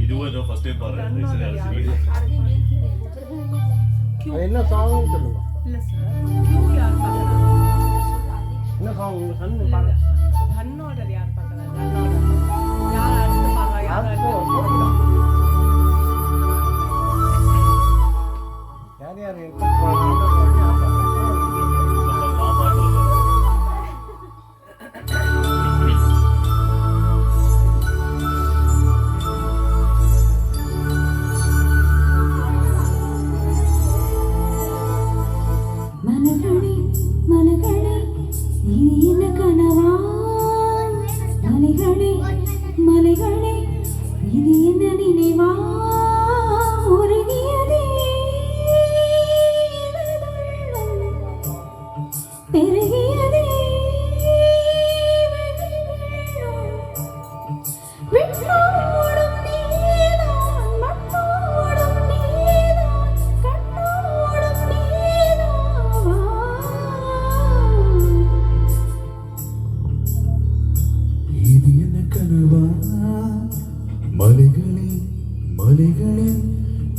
இதுவும் first time பாருங்க. என்ன சாங்னு சொல்லுங்க. இல்ல சார், கியூ யார் பார்க்கறா? என்ன சாங் உங்க கண்ணு பாருங்க. கண்ணோட யார் பார்க்கறா? கண்ணோட யார் அடுத்து பாடுறா? யார் யார்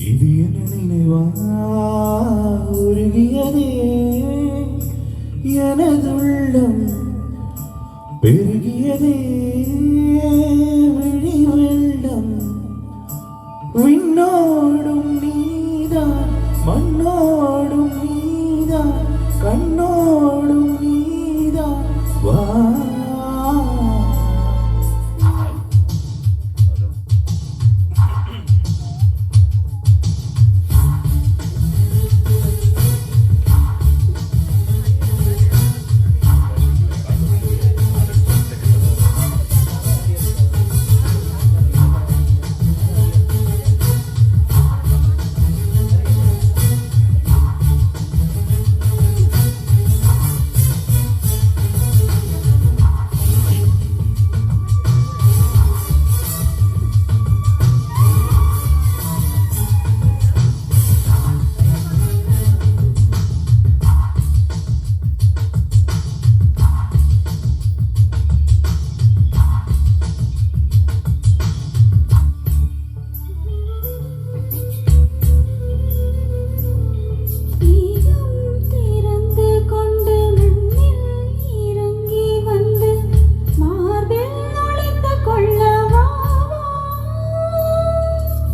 இது என்ன நினைவா உருகியதே எனதுள்ளம் பெருகியதே விழி வெள்ளம் விண்ணோடும் நீதான் மண்ணோடும் நீதான் கண்ணோடும் நீதான் வா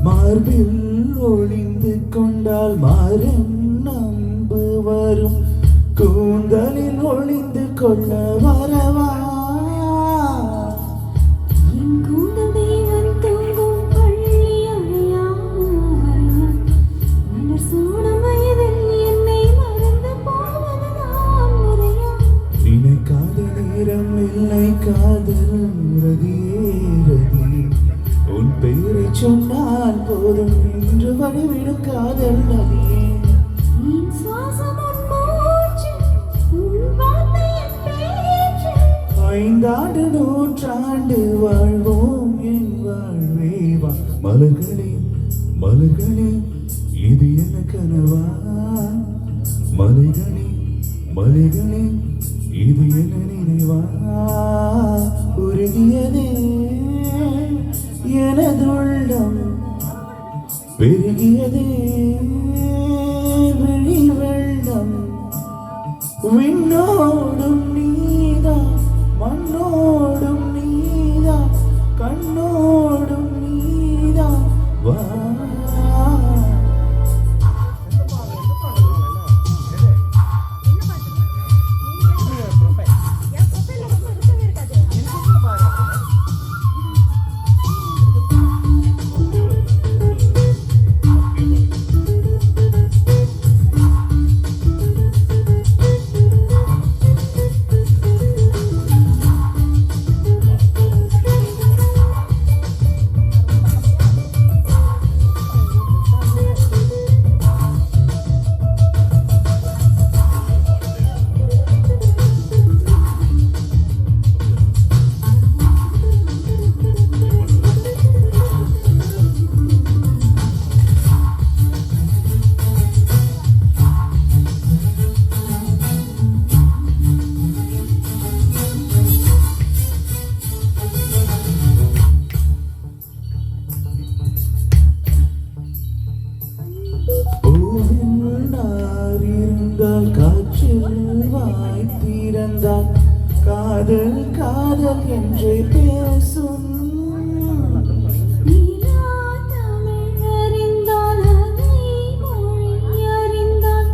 மார்பில் ஒளிந்து கொண்டால் மாறும் நம்பு வரும் கூந்தலில் ஒளிந்து கொள்ள வரவா நினைக்காத நேரம் இல்லை காதல் ரதியே ரதி உன் பெயரை சொன்னால் போதும் என்று வழிவிடும் காதல் நதியே ஐந்தாண்டு நூற்றாண்டு வாழ்வோம் என் வாழ்வேவா மலர்களே மலர்களே இது என்ன கனவா மலைகளே மலைகளே இது என்ன நினைவா உருகியதே எனதுள்ளம் பெருகியதே விழி வெள்ளம் விண்ணோடும் நீதான் மண்ணோடும் நீதான் கண்ணோடும் நீதான் வா காதல் காதல் என்றே பேசும் நீலா தமிழ் அறிந்தால் அதை மொழி அறிந்தால்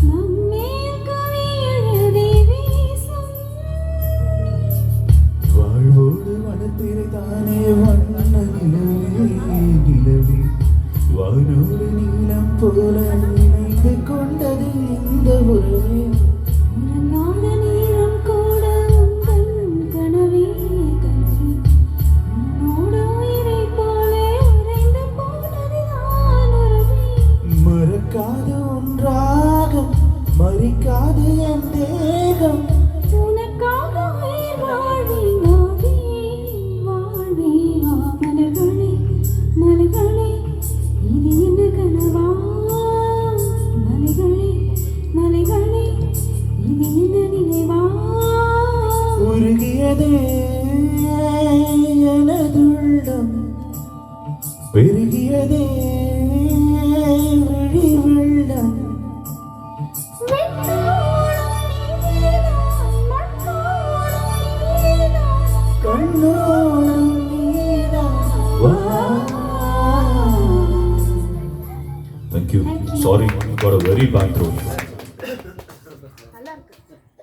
நம்மேல் கவி எழுதி வீசும். வாழ்வோடு வனத்திரை தானே வண்ண நிலவே நிலவே வானோடு நீளம் போல நினைந்து கொண்டது இந்த உறவே. உறங்காத நேரம் கூட உந்தன் கனவே கனவே உன்னோடு உயிரைப் போலே உறைந்து போனதுதான் உறவே. மறக்காது ஒன்றாக மறிக்காது என் தேகம் உனக்காக உயிர் வாழ்வேன் வாவே வாழ்வே வா. மலர்களே மலர்களே இது என்ன கனவா? மலைகளே மலைகளே இது என்ன நினைவா? உருகியதே எனதுள்ளம் பெருகியதே விழி வெள்ளம். வெண்ணோடும் நீதான் மண்ணோடும் நீதான் கண்ணோடும் நீதான் வா. Thank you. Sorry, got a very bad throat.